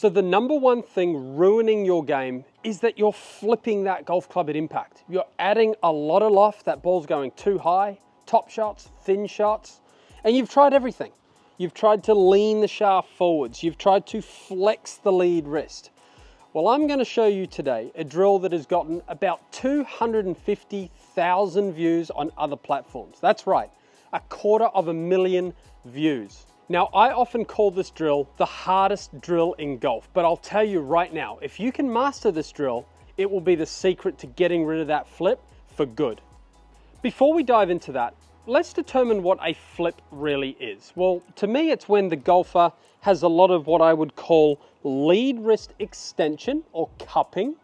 So the number one thing ruining your game is that you're flipping that golf club at impact. You're adding a lot of loft, that ball's going too high, top shots, thin shots, and you've tried everything. You've tried to lean the shaft forwards. You've tried to flex the lead wrist. Well, I'm going to show you today a drill that has gotten about 250,000 views on other platforms. That's right, 250,000 views. Now, I often call this drill the hardest drill in golf, but I'll tell you right now, if you can master this drill, it will be the secret to getting rid of that flip for good. Before we dive into that, let's determine what a flip really is. Well, to me, it's when the golfer has a lot of what I would call lead wrist extension or cupping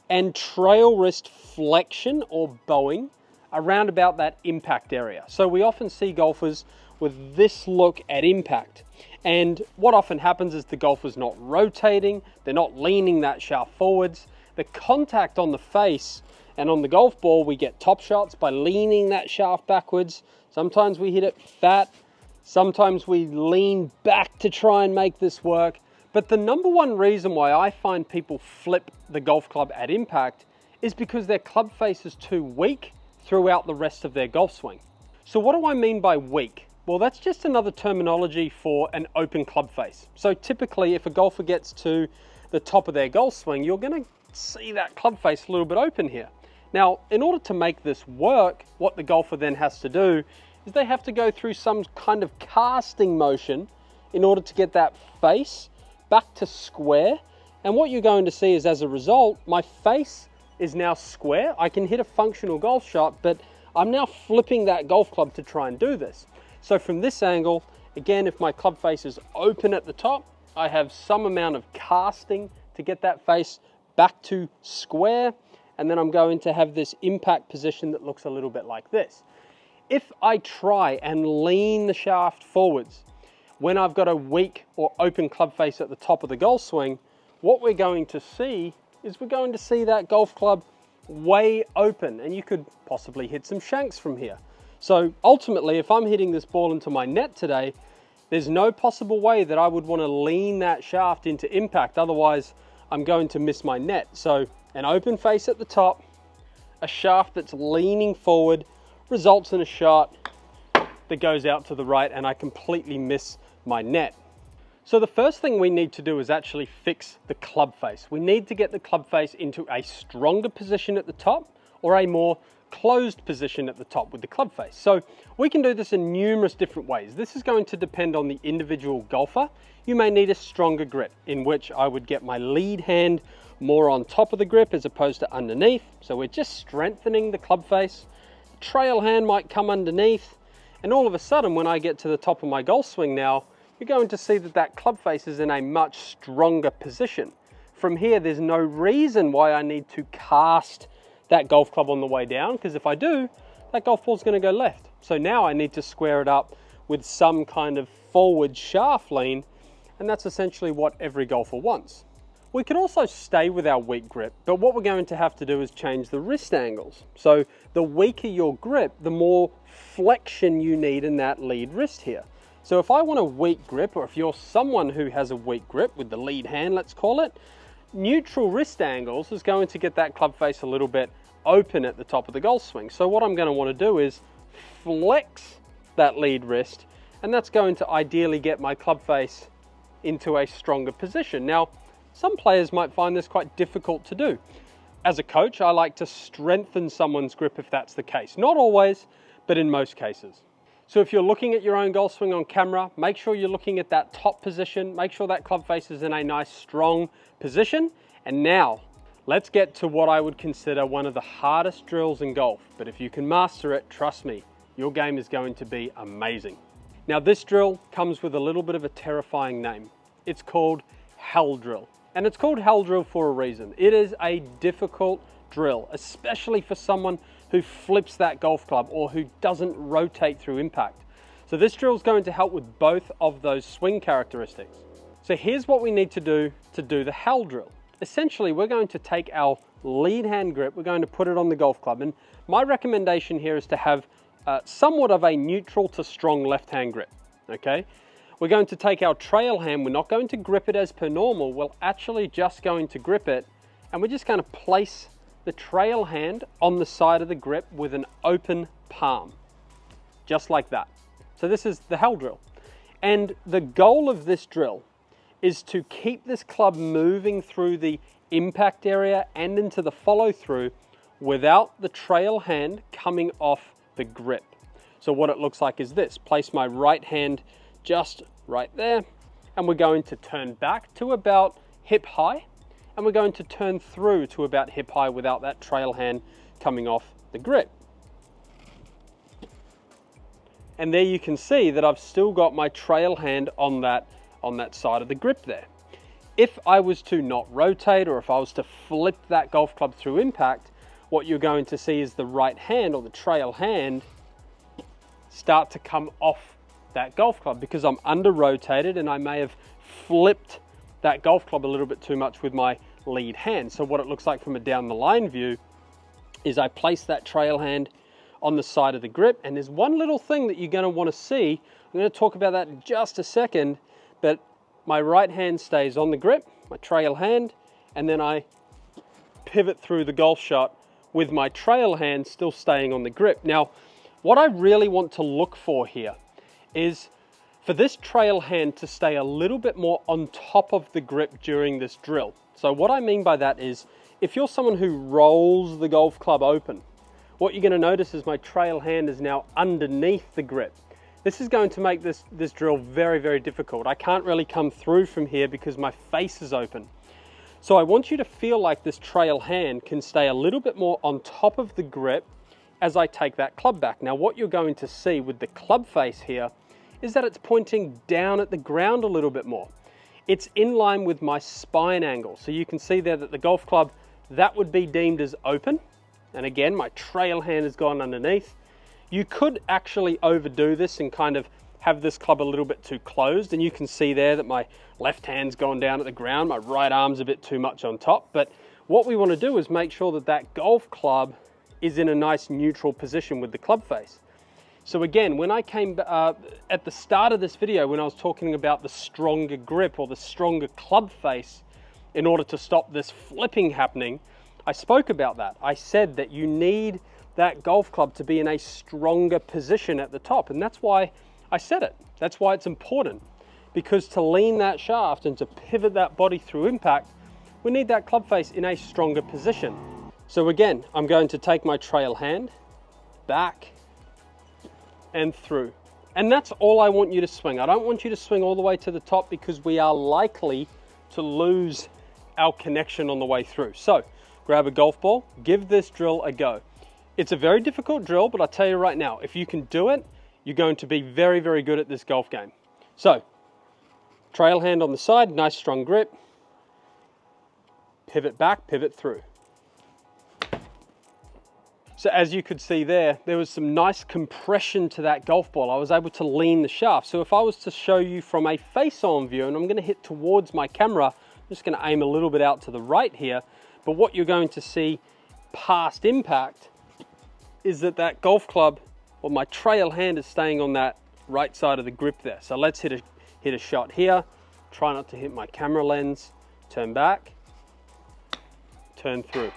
and trail wrist flexion or bowing around about that impact area. So we often see golfers with this look at impact. And what often happens is the golfer's not rotating, they're not leaning that shaft forwards. The contact on the face and on the golf ball, we get top shots by leaning that shaft backwards. Sometimes we hit it fat, sometimes we lean back to try and make this work. But the number one reason why I find people flip the golf club at impact is because their club face is too weak throughout the rest of their golf swing. So what do I mean by weak? Well, that's just another terminology for an open club face. So typically, if a golfer gets to the top of their golf swing, you're going to see that club face a little bit open here. Now, in order to make this work, what the golfer then has to do is they have to go through some kind of casting motion in order to get that face back to square. And what you're going to see is, as a result, my face is now square. I can hit a functional golf shot, but I'm now flipping that golf club to try and do this. So from this angle, again, if my club face is open at the top, I have some amount of casting to get that face back to square, and then I'm going to have this impact position that looks a little bit like this. If I try and lean the shaft forwards when I've got a weak or open club face at the top of the golf swing, what we're going to see is we're going to see that golf club way open, and you could possibly hit some shanks from here. So ultimately, if I'm hitting this ball into my net today, there's no possible way that I would want to lean that shaft into impact. Otherwise, I'm going to miss my net. So an open face at the top, a shaft that's leaning forward, results in a shot that goes out to the right, and I completely miss my net. So the first thing we need to do is actually fix the club face. We need to get the club face into a stronger position at the top or a more closed position at the top with the club face. So we can do this in numerous different ways. This is going to depend on the individual golfer. You may need a stronger grip, in which I would get my lead hand more on top of the grip as opposed to underneath. So we're just strengthening the club face. Trail hand might come underneath, and all of a sudden when I get to the top of my golf swing now, you're going to see that that club face is in a much stronger position. From here, there's no reason why I need to cast that golf club on the way down, because if I do, that golf ball's going to go left. So now I need to square it up with some kind of forward shaft lean, and that's essentially what every golfer wants. We could also stay with our weak grip, but what we're going to have to do is change the wrist angles. So the weaker your grip, the more flexion you need in that lead wrist here. So if I want a weak grip, or if you're someone who has a weak grip with the lead hand, let's call it, neutral wrist angles is going to get that club face a little bit open at the top of the golf swing. So what I'm going to want to do is flex that lead wrist, and that's going to ideally get my club face into a stronger position. Now, some players might find this quite difficult to do. As a coach, I like to strengthen someone's grip if that's the case. Not always, but in most cases. So if you're looking at your own golf swing on camera, make sure you're looking at that top position. Make sure that club face is in a nice, strong position. And now, let's get to what I would consider one of the hardest drills in golf. But if you can master it, trust me, your game is going to be amazing. Now, this drill comes with a little bit of a terrifying name. It's called hell drill. And it's called hell drill for a reason. It is a difficult drill, especially for someone who flips that golf club or who doesn't rotate through impact. So this drill is going to help with both of those swing characteristics. So here's what we need to do the hell drill. Essentially, we're going to take our lead hand grip, we're going to put it on the golf club, and my recommendation here is to have somewhat of a neutral to strong left hand grip, okay? we're going to take our trail hand, we're not going to grip it as per normal, we're actually just going to grip it, and we're just going to place the trail hand on the side of the grip with an open palm, just like that. So this is the hell drill. And the goal of this drill is to keep this club moving through the impact area and into the follow through without the trail hand coming off the grip. So what it looks like is this: place my right hand just right there, and we're going to turn back to about hip high, and we're going to turn through to about hip high without that trail hand coming off the grip. And there you can see that I've still got my trail hand on that side of the grip there. If I was to not rotate, or if I was to flip that golf club through impact, what you're going to see is the right hand, or the trail hand, start to come off that golf club because I'm under rotated and I may have flipped that golf club a little bit too much with my lead hand. So what it looks like from a down the line view is I place that trail hand on the side of the grip, and there's one little thing that you're going to want to see. I'm going to talk about that in just a second, but my right hand stays on the grip, my trail hand, and then I pivot through the golf shot with my trail hand still staying on the grip. Now, what I really want to look for here is for this trail hand to stay a little bit more on top of the grip during this drill. So what I mean by that is, if you're someone who rolls the golf club open, what you're going to notice is my trail hand is now underneath the grip. This is going to make this drill very, very difficult. I can't really come through from here because my face is open. So I want you to feel like this trail hand can stay a little bit more on top of the grip as I take that club back. Now what you're going to see with the club face here is that it's pointing down at the ground a little bit more. It's in line with my spine angle. So you can see there that the golf club, that would be deemed as open. And again, my trail hand has gone underneath. You could actually overdo this and kind of have this club a little bit too closed. And you can see there that my left hand's gone down at the ground. My right arm's a bit too much on top. But what we want to do is make sure that that golf club is in a nice neutral position with the club face. So again, when I came at the start of this video, when I was talking about the stronger grip or the stronger club face in order to stop this flipping happening, I spoke about that. I said that you need that golf club to be in a stronger position at the top. And that's why I said it. That's why it's important. Because to lean that shaft and to pivot that body through impact, we need that club face in a stronger position. So again, I'm going to take my trail hand back and through. And that's all I want you to swing. I don't want you to swing all the way to the top because we are likely to lose our connection on the way through. So grab a golf ball, give this drill a go. It's a very difficult drill, but I'll tell you right now, if you can do it, you're going to be very, very good at this golf game. So, trail hand on the side, nice strong grip, pivot back, pivot through. So as you could see there was some nice compression to that golf ball. I was able to lean the shaft. So if I was to show you from a face-on view, and I'm going to hit towards my camera, I'm just going to aim a little bit out to the right here, but what you're going to see past impact is that golf club, or my trail hand, is staying on that right side of the grip there. So let's hit a shot here. Try not to hit my camera lens. Turn back, turn through.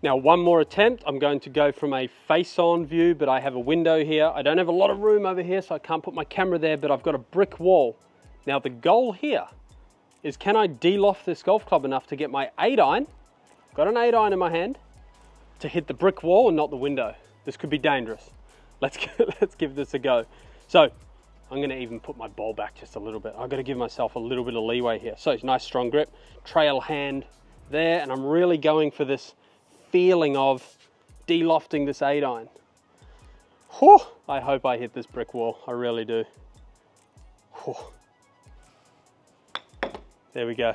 Now one more attempt. I'm going to go from a face-on view, but I have a window here. I don't have a lot of room over here, so I can't put my camera there, but I've got a brick wall. Now the goal here is, can I de-loft this golf club enough to get my 8-iron, got an 8-iron in my hand, to hit the brick wall and not the window. This could be dangerous. Let's give this a go. So I'm going to even put my ball back just a little bit. I've got to give myself a little bit of leeway here. So it's nice strong grip, trail hand there, and I'm really going for this feeling of de-lofting this 8-iron. Whew, I hope I hit this brick wall. I really do. Whew. There we go.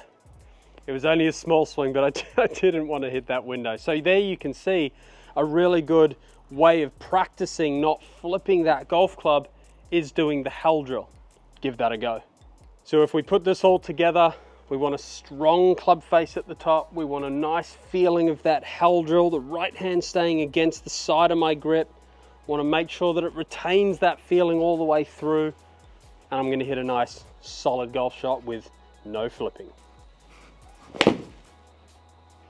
It was only a small swing, but I didn't want to hit that window. So there you can see a really good way of practicing not flipping that golf club is doing the hell drill. Give that a go. So if we put this all together, we want a strong club face at the top. We want a nice feeling of that hell drill, the right hand staying against the side of my grip. Want to make sure that it retains that feeling all the way through. and I'm gonna hit a nice solid golf shot with no flipping.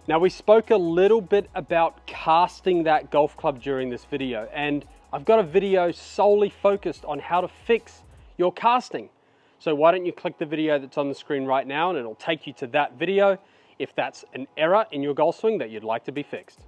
Now, we spoke a little bit about casting that golf club during this video, and I've got a video solely focused on how to fix your casting. So why don't you click the video that's on the screen right now, and it'll take you to that video if that's an error in your golf swing that you'd like to be fixed.